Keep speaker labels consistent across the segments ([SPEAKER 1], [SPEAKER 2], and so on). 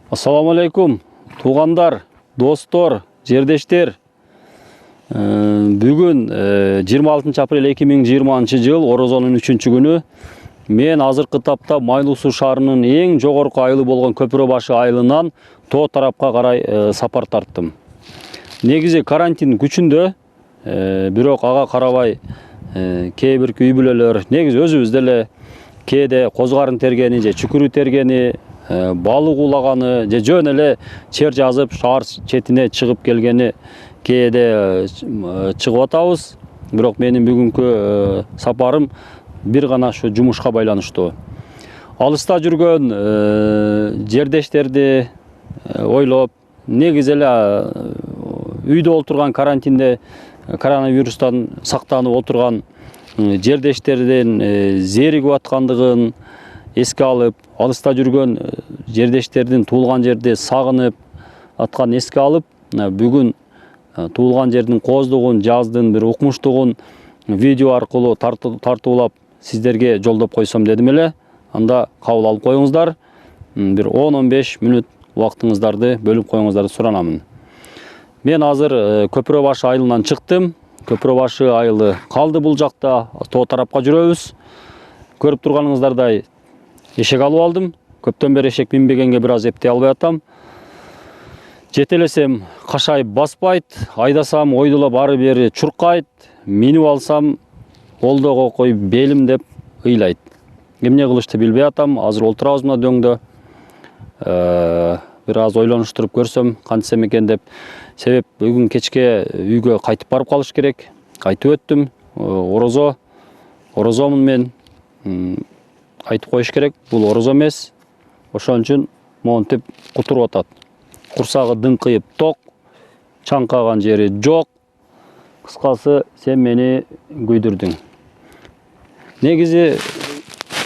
[SPEAKER 1] Assalamu алейкум, туғандар, достор, жердештер. Бүгін 26 апрель 2020 жыл, Орозонун 3-чү күнү. Мен азыркы тапта Майлуу-Суу шаарынын эң жогорку айылы болгон Көпүрө-Башы айылынан Тоо тарапка карай сапар тарттым. Негизи карантин күчүндө, бирок ага карабай кээ бир үй бүлөлөр, негизи өзүбүз деле кээде козгарын тергени же чүкүрү тергени, балык улаганы же жөн эле чер жазып шаар четине чыгып келгени кээде чыгып атабыз. Бирок менин бүгүнкү сапарым бир гана ушу жумушка байланыштуу. Алыста жүргөн жердештерди ойлоп, негизи эле үйдө олтурган карантинде коронавирустан сактанып отурган жердештердин зеригип аткандыгын эске алып, алыста жүргөн жердештердин туулган жерди сагынып атканын эске алып, бүгүн туулган жердин кооздугун, жаздын бир укмуштугун видео аркылуу тартуулап сиздерге жолдоп койсом дедим эле. Анда кабыл алып коюңуздар. Бир 10-15 мүнөт убактыңыздарды бөлүп коюңуздарды суранамын. Мен азыр Көпүрө-Башы айылынан чыктым. Көпүрө-Башы айылы калды бул жакта, Тоо тарапка жүрөбүз. Көрүп турганыңыздардай эшек алып алдым. Көптөн бери эшек минбегенге бир аз эптей албай атам. Жетелесем кашайып баспайт, айдасам ойдула бары бери чуркайт, минип алсам олдого коюп белим деп ыйлайт. Эмне кылышты билбей атам. Азыр олтурабыз мына дөңдө. Бир аз ойлонуштуруп көрсөм кантсем экен деп. Себеп бүгүн кечке үйгө кайтып барып калыш керек. Кайтып өттүм. Орозомун мен. Айтып коюш керек, бул орозо эмес. Ошон үчүн монтип кутуруп атат. Курсагы дыңкыйып ток, чаңкаган жери жок. Кыскасы, сен мени күйдүрдүң. Негизи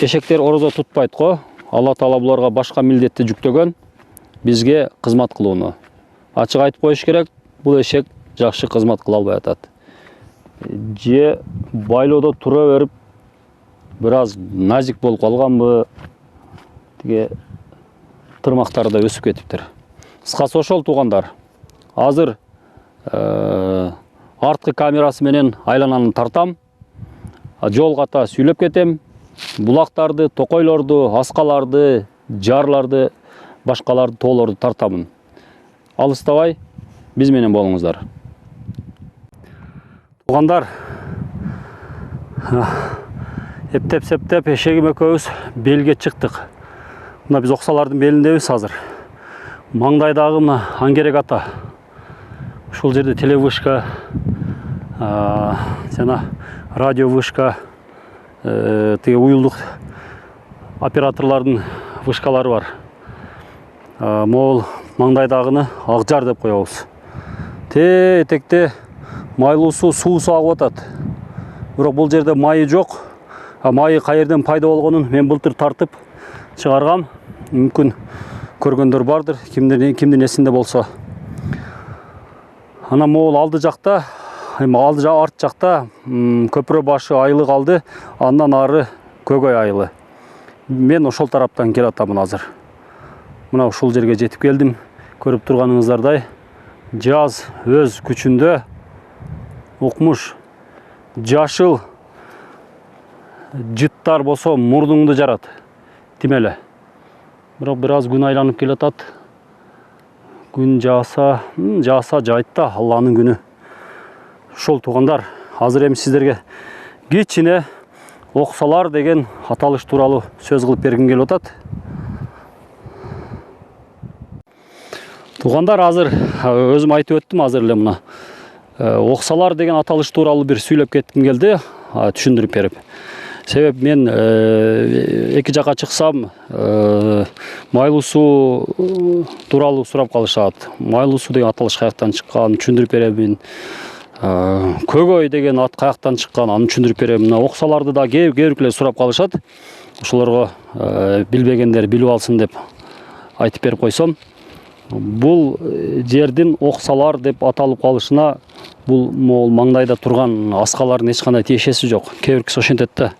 [SPEAKER 1] эшектер орозо тутпайт го. Алла Таала буларга башка милдетти жүктөгөн, бизге кызмат кылууну. Ачык айтып коюш керек, бул эшек жакшы кызмат кыла албай атат. Же байлоодо тура берип бир аз назик болуп калганбы, тиге тырмактары да өсүп кетиптир. Кыскасы ошол туугандар. Азыр арткы камерасы менен айлананы тартам. Жол ката сүйлөп кетем. Булактарды, токойлорду, аскаларды, жарларды, башкаларды, тоолорду тартамын. Алыстабай биз менен болуңуздар. Туугандар, эптеп-септеп эшегим экөөбүз белге чыктык. Мына биз оксалардын белиндебиз азыр. Маңдайдагы мына Аңгерек ата. Ушул жерде телевышка, жана радио вышка, тиги уюлдук операторлордун вышкалары бар. Могул маңдайдагыны Акжар деп коебуз. Этекте Майлуу-Суу суусу агып атат. Бирок бул жерде майы жок. Майы кайерден пайда болгонун мен былтыр тартып чыгаргам. Мүмкүн көргөндөр бардыр, кимдин эсинде болсо. Ана могул алды жакта, арт жакта Көпүрө-Башы айылы калды, андан ары Көгөй айылы. Мен ошол тараптан келатамын азыр. Мына ушул жерге жетип келдим. Көрүп турганыңыздардай, жаз өз күчүндө, укмуш, жашыл, жыттар болсо мурдуңду жарат. Тимеле. Бирок бир аз күн айланып келатат. Күн жааса жайт да, Алланын күнү. Ошол туугандар, азыр эми сиздерге кичине оксалар деген аталыш тууралуу сөз кылып бергим келип атат. Туугандар, азыр өзүм айтып өттүм, азыр эле мына оксалар деген аталыш тууралуу бир сүйлөп кетким келди, түшүндүрүп берип. Себеп мен эки жака чыксам, Майлуу-Суу тууралуу сурап калышат. Майлуу-Суу деген аталыш каяктан чыккан, түшүндүрүп беремин. Көгөй деген ат каяктан чыккан, аны түшүндүрүп берем. Мына оксаларды да кээ биркилер сурап калышат. Ошолорго билбегендер билип алсын деп айтып берип койсом. Бул жердин оксалар деп аталып калышына бул могул маңдайда турган аскалардын эч кандай тиешеси жок. Кээ бир киши ошентет да,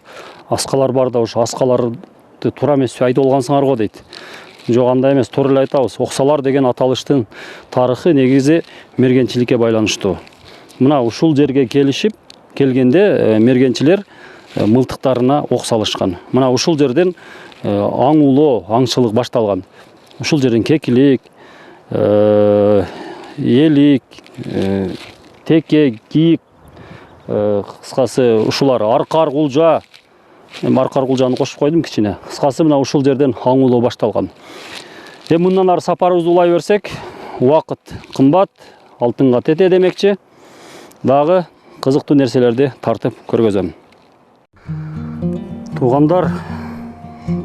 [SPEAKER 1] аскалар бар да, ошо аскаларды туура эмес айтып алгансыңар го дейт. Жок, андай эмес, туура эле айтабыз. Оксалар деген аталыштын тарыхы негизи мергенчиликке байланыштуу. Мына ушул жерге келгенде мергенчилер мылтыктарына ок салышкан. Мына ушул жерден аң улоо, аңчылык башталган. Ушул жерден кекилик, элик, теке, кийик, кыскасы ушулар аркар кулжа, аркар кулжаны кошуп койдум кичине. Кыскасы мына ушул жерден аң улоо башталган. Мындан ары сапарыбызды улай берсек, убакыт кымбат, алтынга тете демекчи. Дагы кызыктуу нерселерди тартып көргөзөм. Туугандар,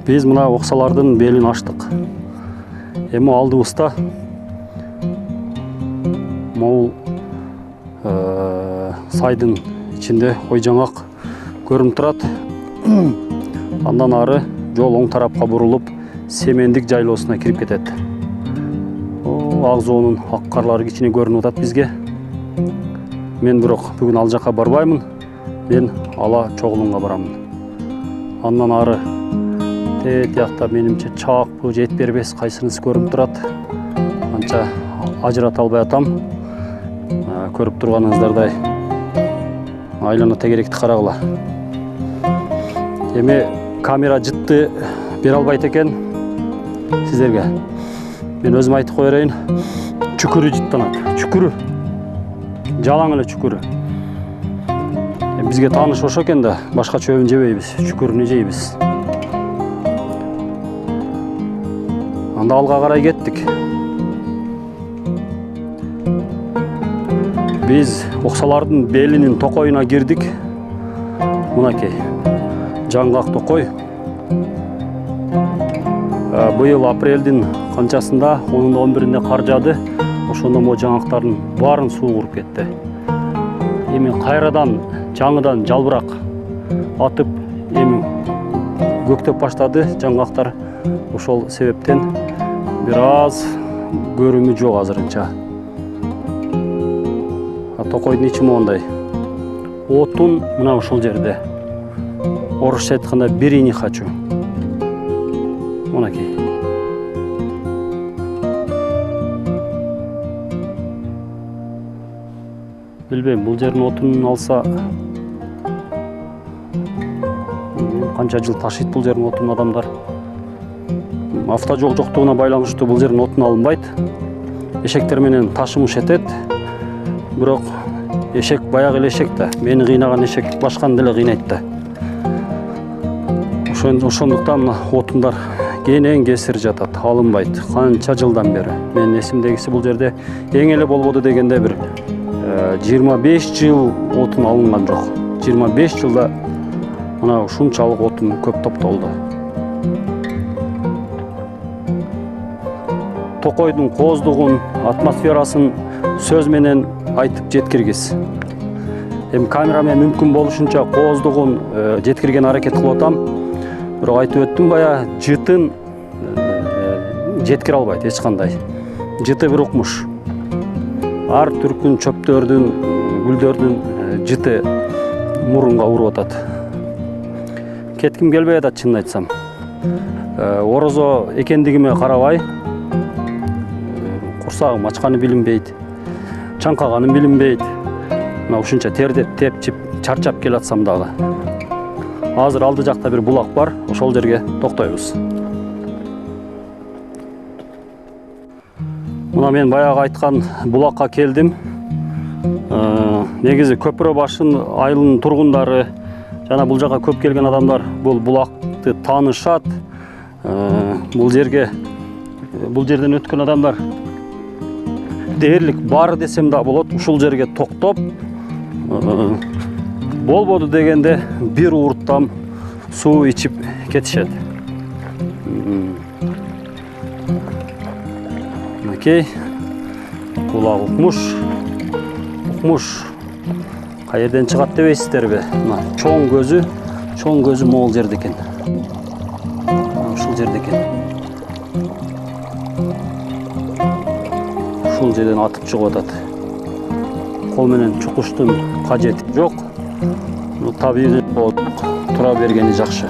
[SPEAKER 1] биз мына оксалардын белин аштык. Эми алдыбызда могул сайдын ичинде ой жаңак көрүнүп турат. Андан ары жол оң тарапка бурулуп, семендик жайлоосуна кирип кетет. Ак жоонун ак карлары кичине көрүнүп атат бизге. Мен бирок бүгүн ал жакка барбаймын. Мен ала чогулунга барамын. Андан ары тиякта менимче чаакпы же эт бербес кайсынысы көрүнүп турат. Анча ажырата албай атам. Көрүп турганыңыздардай айлана тегеректи карагыла. Эми камера жытты бере албайт экен сиздерге. Мен өзүм айтып кое берейин. Чүкүрү жыттанат. Чүкүрү. Жалаң эле чүкүрү. Бизге тааныш ошо экен да, башка чөбүн жебейбиз, чүкүрүнү жейбиз. Анда алга карай кеттик. Биз оксалардын белинин токойуна кирдик. Мынакей, жаңгак токой. Быйыл апрелдин канчасында, 10-11-inde кар жаады. Ошондо могу жаңактардын баарын суу куруп кетти. Эми кайрадан жаңыдан жалбырак атып, эми көктөп баштады жаңгактар. Ошол себептен бир аз көрүмү жок азырынча. Токойдун ичи моундай. Отун мына ушул жерде. Орусча айтканда берини хочу. Мынакей. Билбейм, бул жердин отунун алса канча жыл ташыйт бул жердин отунун адамдар. Автожол жоктугуна байланыштуу бул жердин отун алынбайт. Эшектер менен ташымыш этет. Бирок эшек баягы эле эшек да. Мени кыйнаган эшек башканы деле кыйнайт да. Ошондуктан мына отундар кенен кесир жатат, алынбайт. Канча жылдан бери. Менин эсимдегиси бул жерде эң эле болбоду дегенде бир 25 жыл отун алынган жок. 25 жылда мына ушунчалык отун көп топтолду. Токойдун кооздугун, атмосферасын сөз менен айтып жеткиргиз. Эми камера менен мүмкүн болушунча кооздугун жеткирген аракет кылып атам. Бирок айтып өттүм бая, жытын жеткире албайт эч кандай. Жыты бир укмуш. Ар түркүн чөптөрдүн, гүлдөрдүн жыты мурунга уруп атат. Кетким келбей атат, чынын айтсам. Орозо экендигиме карабай, курсагым ачканы билинбейт, чаңкаганым билинбейт. Мына ушунча тердеп, тепчип, чарчап келатсам дагы. Азыр алды жакта бир булак бар, ошол жерге токтойбуз. Мына мен баягы айткан булакка келдим. Негизи көпүрө башын айылынын тургундары жана бул жака көп келген адамдар бул булакты таанышат. Бул жерден өткөн адамдар дээрлик бар десем да болот. Ушул жерге токтоп, болбоду дегенде бир урттам суу ичип кетишет. Окей. Кулак укмуш. Кай жерден чыгат дебейсиздерби? Мына чоң көзү могул жерде экен. Ушул жерде экен. Ушул жерден атып чыгып атат. Кол менен чукуштун кажети жок. Табигый тура бергени жакшы.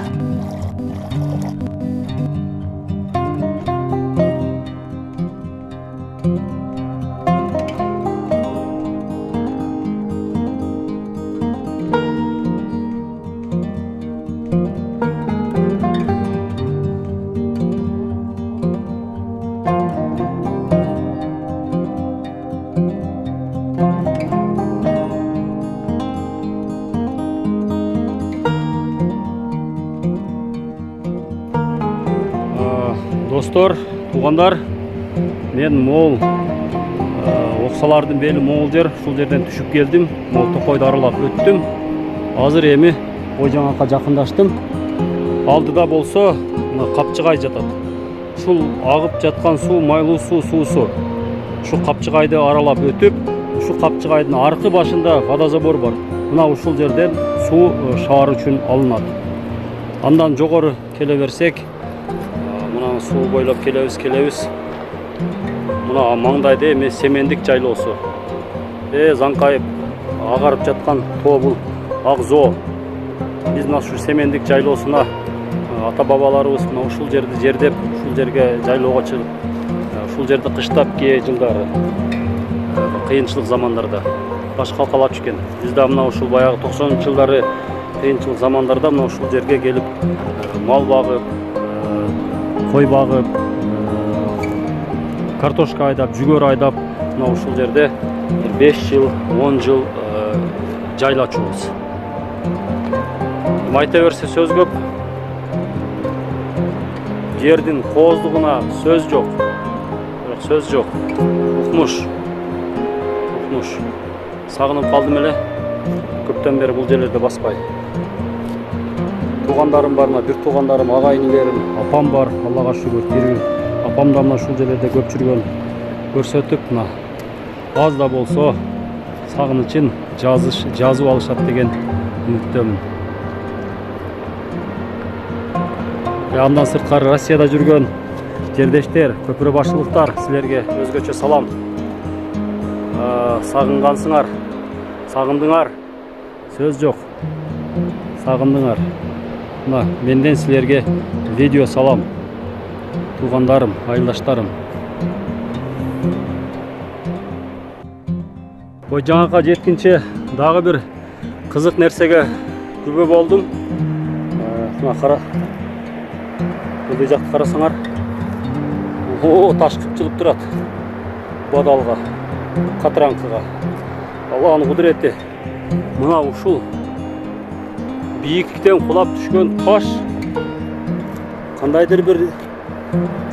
[SPEAKER 1] Dostlar, туғандар, мен мол оқсалардың белі мол жер, шул жерден түшіп келдім. Мол тоқойды аралап өттім. Азыр эми Ойжаңаққа жақындаштым. Алдыда болса, Қапчығай жатады. Шул ағып жатқан су, майлы су. Шу Қапчығайды аралап өтіп, шу Қапчығайдың арқы башында водозабор бар. Мына ушул жерден су шаар үчүн алынат. Андан жогору келе берсек, мына суу бойлоп келебиз. Мына маңдайда эми семендик жайлоосу. Заңкайып агарып жаткан тобул Акзоо. Биз мына ушу семендик жайлоосуна ата бабаларыбыз мына ушул жерди жердеп, ушул жерге жайлоого чыгып, ушул жерди кыштап кээ жылдары кыйынчылык замандарда баш калкалап жүргөн. Биз да мына ушул баягы 90-жылдары кыйынчылык замандарда мына ушул жерге келип мал багып, кой багып, картошка айдап, жүгөр айдап, мына ушул жерде 5 жыл, 10 жыл жайлачубуз. Айта берсе сөз көп. Жердин кооздугуна сөз жок. Сөз жок. Укмуш. Сагынып калдым эле. Көптөн бери бул жерлерде баспай. Туугандарым бар, бир туугандарым, агайындарым, апам бар, Аллага шүгүр, тирүү. Апам да мына ушул жерлерде көп жүргөн. Көрсөтүп, мына аз да болсо сагынычын жазып алышат деген үмүттөмүн. Андан сырткары Россияда жүргөн жердештер, көпүрө башчылыктар, силерге өзгөчө салам. Сагынгансыңар, сагындыңар, сөз жок. Сагындыңар. Мына менден силерге видео салам. Туугандарым, айылдаштарым. Ойжаңакка жеткинче дагы бир кызык нерсеге күбө болдум. Мына кара. Бұл жақты қарасаңар, таш кыпчылып турат. Бадалға, қатыраңқыға. Аллахның құдіреті. Мына ушул бийиктен құлап түшкөн таш кандайдыр бир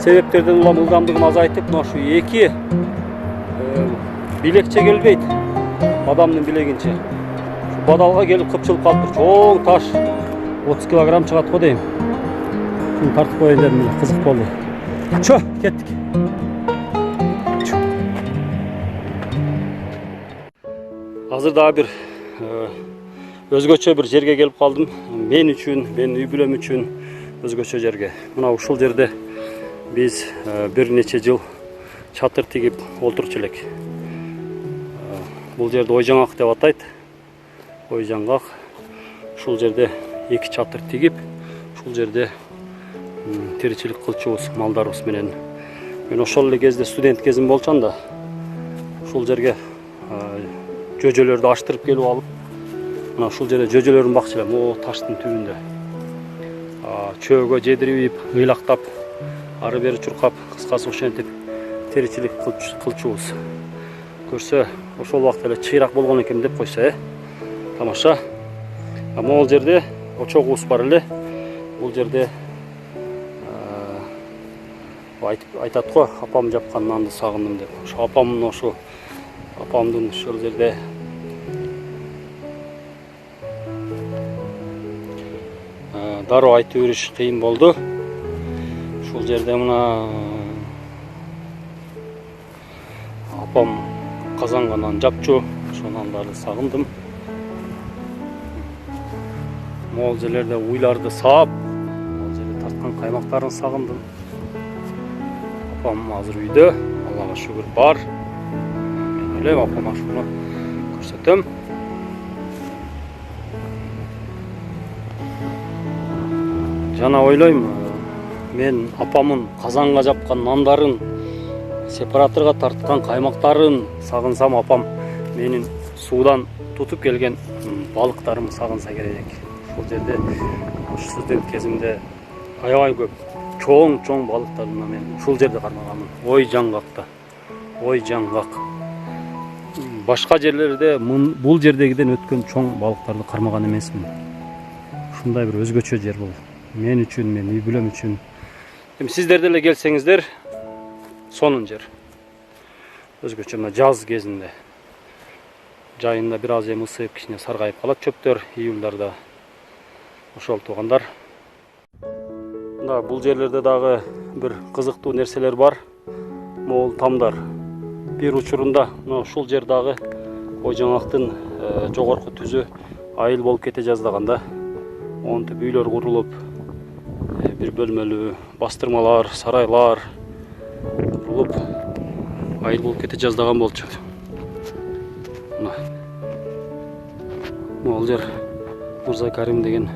[SPEAKER 1] себептерден улам ылдамдыгын азайтып, мына ушу эки билекче келбейт. Адамдын билегинче. Бадалға келип кыпчылып калыптыр. Чоң таш 30 килограмм чыгат го дейм. Şunu tartıp koyun dedim, kızık oldu. Çöh, kettik. Hazır daha bir özgöçö bir жерге gelip kaldım. Men üçün, men үй бүлөм üçün özgöçö жерге. Muna ушул жерде biz bir neçe жыл çatır tigip olturчу элек. Бул жерде Ойжаңак деп атайт. Ойжаңак. Ушул жерде эки çatır tigip, ушул жерде теричилик кылчубуз, малдарыбыз менен. Мен ошол эле кезде студент кезим болчан да, ушул жерге жөжөлөрдү аштырып келип алып, мына ушул жерде жөжөлөрүн бакчы элем, о таштын түбүндө. Чөөгө жедирип, ыйлактап, ары бери чуркап, кыскасы ошентип теричилик кылчубуз. Көрсө, ошол убакта эле чыйрак болгон экен деп койсо, тамаша. Могул жерде очогубуз бар эле. Бул жерде айтат го, апам жапкан нанды сагындым деп. Ошо апамдын апамдын ушул жерде дароо айтып бериш кыйын болду. Ушул жерде мына апам казанга нан жапчу, ошо нандарды сагындым. Могул жерлерде уйларды саап, могул жерде тарткан каймактарын сагындым. Апам азыр үйдө, Аллага шүгүр бар. Мен ойлойм апама шуну көрсөтөм. Жана ойлойм, мен апамын казанга жапкан нандарын, сепараторго тарткан каймактарын сагынсам, апам менин суудан тутуп келген балыктарымды сагынса керек. Ушул жерде студент кезимде аябай көп чоң балыктарды мен ушул жерде кармаганмын. Ойжаңак. Башка жерлерде бул жердегиден өткөн чоң балыктарды кармаган эмесмин. Ушундай бир өзгөчө жер бул. Мен үчүн, мен үй бүлөм үчүн Эми сиздер деле келсеңиздер, сонун жер. Өзгөчө мына жаз кезинде. Жайында бир аз эми ысыып, кичине саргайып калат чөптөр июльдарда. Ошол туугандар. Мына бул жерлерде дагы бир кызыктуу нерселер бар. Могул тамдар. Бир учурунда мына ушул жер дагы ой жаңактын жогорку түзү айыл болуп кете жаздаганда. Онтип үйлөр курулуп, бир бөлмөлүү бастырмалар, сарайлар курулуп айыл болуп кете жаздаган болчу. Могул жер Мырза Карим деген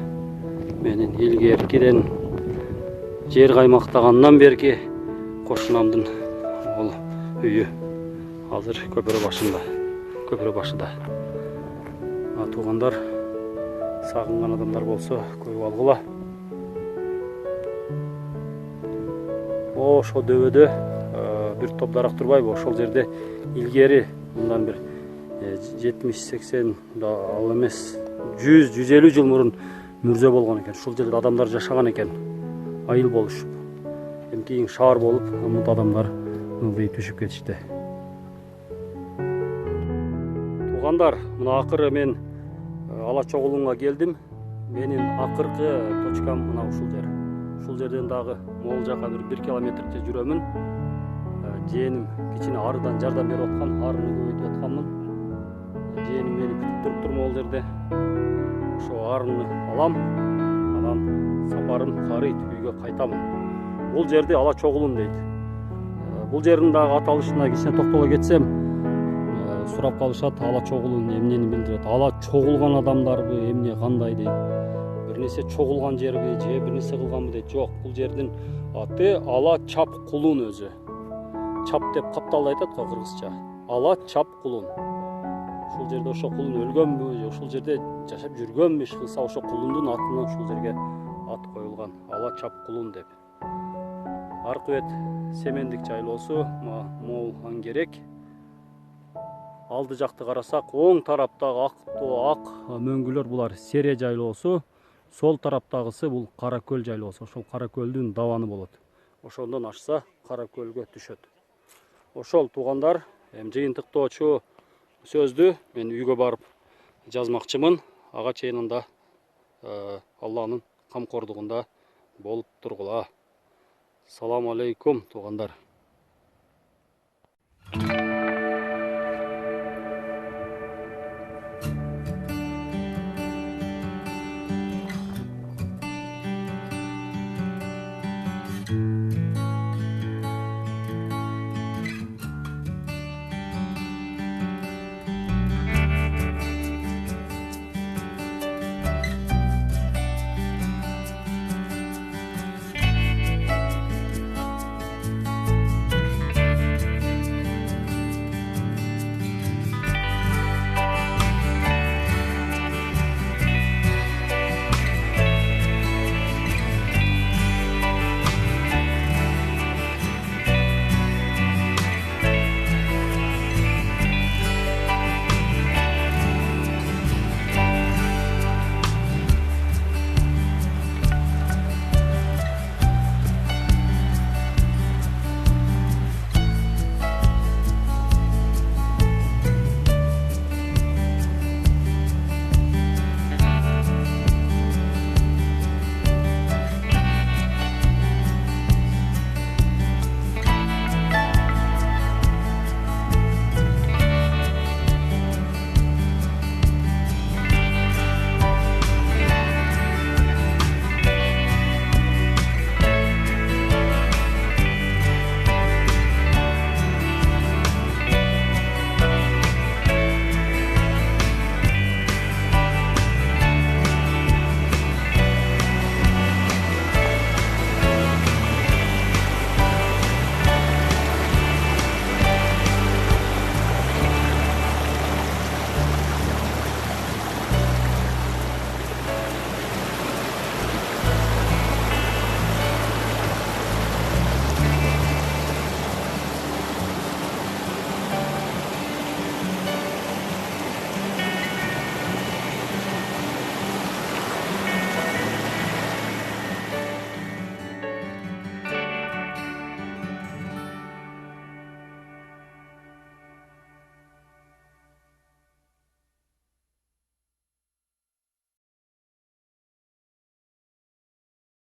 [SPEAKER 1] менин илгеркиден жер каймактагандан берки кошунамдын ол үйү. Азыр көпүрө башында. Туугандар, сагынган адамдар болсо көрүп алгыла. Ошо дөбөдө бир топ дарак турбайбы? Ошол жерде илгери мындан бир 70-80 да ал эмес 100-150 жыл мурун мүрзө болгон экен. Ушул жерде адамдар жашаган экен, айыл болушуп. Эми кийин шаар болуп, мынт адамдар ылдый түшүп кетишти. Туугандар, мына акыры мен Ала Чогулунга келдим. Менин акыркы точкам мына ушул жер. Ушул жерден дагы могул жака бир километрче жүрөмүн. Жээним кичине арыдан жардам берип аткан, арыны көбөйтүп атканмын. Жээним мени күтүп туруптур могул жерде. Ошо арыны алам, анан сапарым карыйт, үйгө кайтамын. Бул жерди Ала Чогулун дейт. Бул жердин дагы аталышына кичине токтоло кетсем, сурап калышат, Ала Чогулун эмнени билдирет? Ала чогулган адамдарбы, эмне кандай дейт? Бир нерсе чогулган жерби, же бир нерсе кылганбы дейт? Жок, бул жердин аты Ала Чап Кулун өзү. Чап деп капталды айтат го кыргызча. Ала Чап Кулун. Ушул жерде ошо кулун өлгөнбү, же ушул жерде жашап жүргөнбү, иш кылса ошо кулундун атынан ушул жерге ат коюлган. Ала Чап Кулун деп. Аркы бет семендик жайлоосу, могул аңгерек. Алды жакты карасак, оң тараптагы ак мөңгүлөр булар Сере жайлоосу, сол тараптагысы бул Кара Көл жайлоосу. Ошол Кара Көлдүн даваны болот. Ошондон ашса Кара Көлгө түшөт. Ошол туугандар, эми жыйынтыктоочу сөздү мен үйгө барып жазмакчымын. Ага чейин анда Алланын камкордугунда болуп тургула. Салам алейкум туугандар.